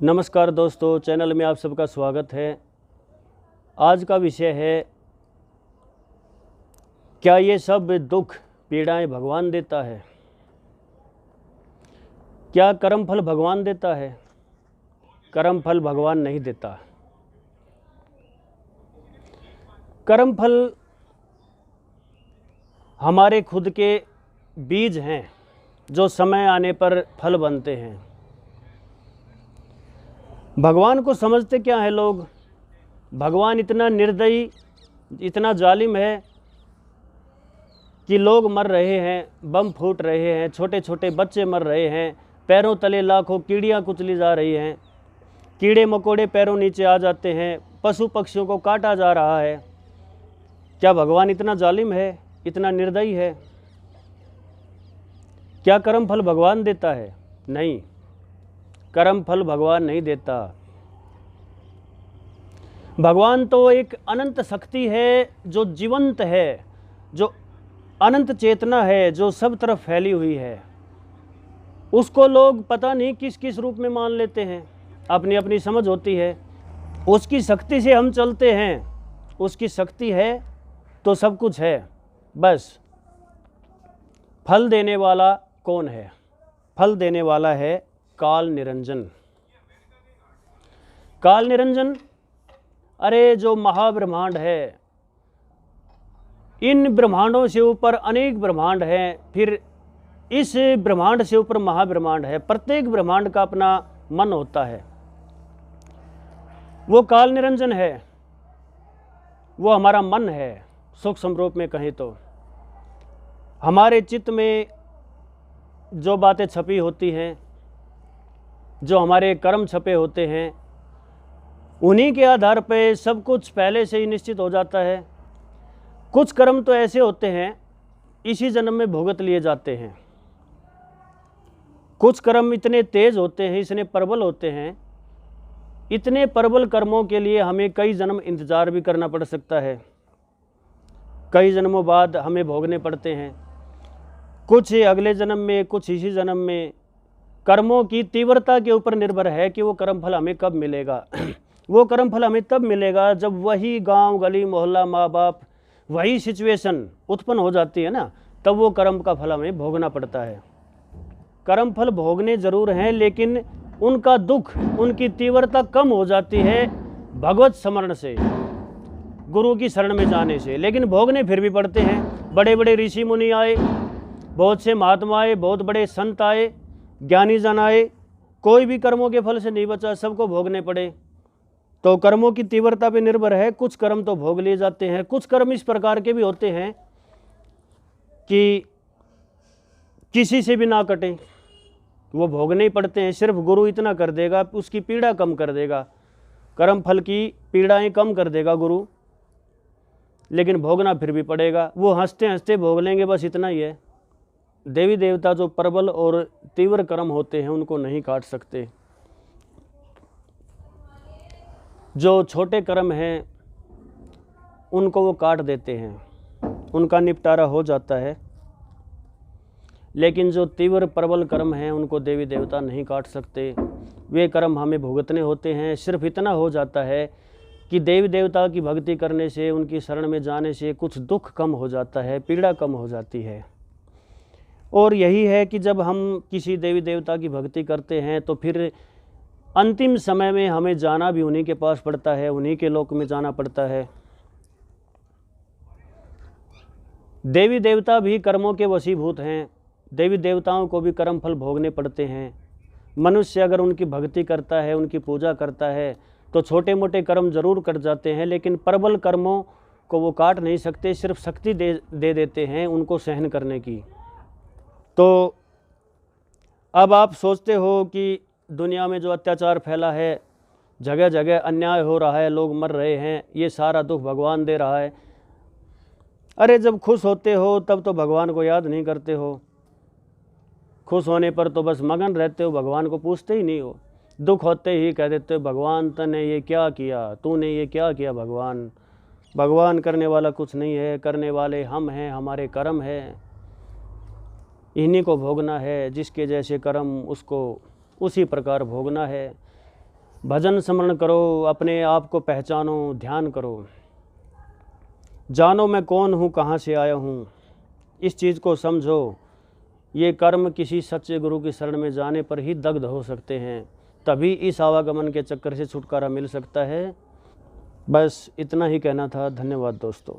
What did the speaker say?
नमस्कार दोस्तों, चैनल में आप सबका स्वागत है। आज का विषय है, क्या ये सब दुख पीड़ाएं भगवान देता है? क्या कर्मफल भगवान देता है? कर्मफल भगवान नहीं देता। कर्मफल हमारे खुद के बीज हैं जो समय आने पर फल बनते हैं। भगवान को समझते क्या है लोग? भगवान इतना निर्दयी, इतना जालिम है कि लोग मर रहे हैं, बम फूट रहे हैं, छोटे छोटे बच्चे मर रहे हैं, पैरों तले लाखों कीड़ियाँ कुचली जा रही हैं, कीड़े मकोड़े पैरों नीचे आ जाते हैं, पशु पक्षियों को काटा जा रहा है। क्या भगवान इतना जालिम है, इतना निर्दयी है? क्या कर्मफल भगवान देता है? नहीं, कर्मफल भगवान नहीं देता। भगवान तो एक अनंत शक्ति है जो जीवंत है, जो अनंत चेतना है, जो सब तरफ फैली हुई है। उसको लोग पता नहीं किस किस रूप में मान लेते हैं, अपनी अपनी समझ होती है। उसकी शक्ति से हम चलते हैं, उसकी शक्ति है तो सब कुछ है। बस फल देने वाला कौन है? फल देने वाला है काल निरंजन। काल निरंजन, अरे जो महाब्रह्मांड है, इन ब्रह्मांडों से ऊपर अनेक ब्रह्मांड हैं, फिर इस ब्रह्मांड से ऊपर महाब्रह्मांड है। प्रत्येक ब्रह्मांड का अपना मन होता है। वो काल निरंजन है, वो हमारा मन है। सूक्ष्म रूप में कहें तो हमारे चित्त में जो बातें छपी होती हैं, जो हमारे कर्म छपे होते हैं, उन्हीं के आधार पे सब कुछ पहले से ही निश्चित हो जाता है। कुछ कर्म तो ऐसे होते हैं इसी जन्म में भुगत लिए जाते हैं। कुछ कर्म इतने तेज होते हैं, इतने प्रबल होते हैं, इतने प्रबल कर्मों के लिए हमें कई जन्म इंतजार भी करना पड़ सकता है। कई जन्मों बाद हमें भोगने पड़ते हैं। कुछ अगले जन्म में, कुछ इसी जन्म में। कर्मों की तीव्रता के ऊपर निर्भर है कि वो कर्मफल हमें कब मिलेगा। वो कर्मफल हमें तब मिलेगा जब वही गांव, गली, मोहल्ला, माँ बाप, वही सिचुएशन उत्पन्न हो जाती है ना, तब वो कर्म का फल हमें भोगना पड़ता है। कर्मफल भोगने जरूर हैं, लेकिन उनका दुख, उनकी तीव्रता कम हो जाती है भगवत स्मरण से, गुरु की शरण में जाने से। लेकिन भोगने फिर भी पड़ते हैं। बड़े बड़े ऋषि मुनि आए, बहुत से महात्मा आए, बहुत बड़े संत आए, ज्ञानी जन आए, कोई भी कर्मों के फल से नहीं बचा, सबको भोगने पड़े। तो कर्मों की तीव्रता पे निर्भर है। कुछ कर्म तो भोग लिए जाते हैं। कुछ कर्म इस प्रकार के भी होते हैं कि किसी से भी ना कटे, वो भोगने ही पड़ते हैं। सिर्फ गुरु इतना कर देगा, उसकी पीड़ा कम कर देगा, कर्म फल की पीड़ाएं कम कर देगा गुरु, लेकिन भोगना फिर भी पड़ेगा। वो हंसते हंसते भोग लेंगे, बस इतना ही है। देवी देवता जो प्रबल और तीव्र कर्म होते हैं उनको नहीं काट सकते। जो छोटे कर्म हैं उनको वो काट देते हैं, उनका निपटारा हो जाता है। लेकिन जो तीव्र प्रबल कर्म हैं उनको देवी देवता नहीं काट सकते। वे कर्म हमें भुगतने होते हैं। सिर्फ इतना हो जाता है कि देवी देवता की भक्ति करने से, उनकी शरण में जाने से कुछ दुख कम हो जाता है, पीड़ा कम हो जाती है। और यही है कि जब हम किसी देवी देवता की भक्ति करते हैं तो फिर अंतिम समय में हमें जाना भी उन्हीं के पास पड़ता है, उन्हीं के लोक में जाना पड़ता है। देवी देवता भी कर्मों के वशीभूत हैं। देवी देवताओं को भी कर्म फल भोगने पड़ते हैं। मनुष्य अगर उनकी भक्ति करता है, उनकी पूजा करता है, तो छोटे मोटे कर्म जरूर कट जाते हैं, लेकिन प्रबल कर्मों को वो काट नहीं सकते। सिर्फ शक्ति दे देते हैं उनको सहन करने की। तो अब आप सोचते हो कि दुनिया में जो अत्याचार फैला है, जगह जगह अन्याय हो रहा है, लोग मर रहे हैं, ये सारा दुख भगवान दे रहा है। अरे जब खुश होते हो तब तो भगवान को याद नहीं करते हो। खुश होने पर तो बस मगन रहते हो, भगवान को पूछते ही नहीं हो। दुख होते ही कह देते हो, भगवान तूने ये क्या किया, तूने ये क्या किया। भगवान भगवान करने वाला कुछ नहीं है, करने वाले हम हैं, हमारे कर्म है, इन्हीं को भोगना है। जिसके जैसे कर्म उसको उसी प्रकार भोगना है। भजन स्मरण करो, अपने आप को पहचानो, ध्यान करो, जानो मैं कौन हूँ, कहाँ से आया हूँ। इस चीज़ को समझो। ये कर्म किसी सच्चे गुरु की शरण में जाने पर ही दग्ध हो सकते हैं, तभी इस आवागमन के चक्कर से छुटकारा मिल सकता है। बस इतना ही कहना था। धन्यवाद दोस्तों।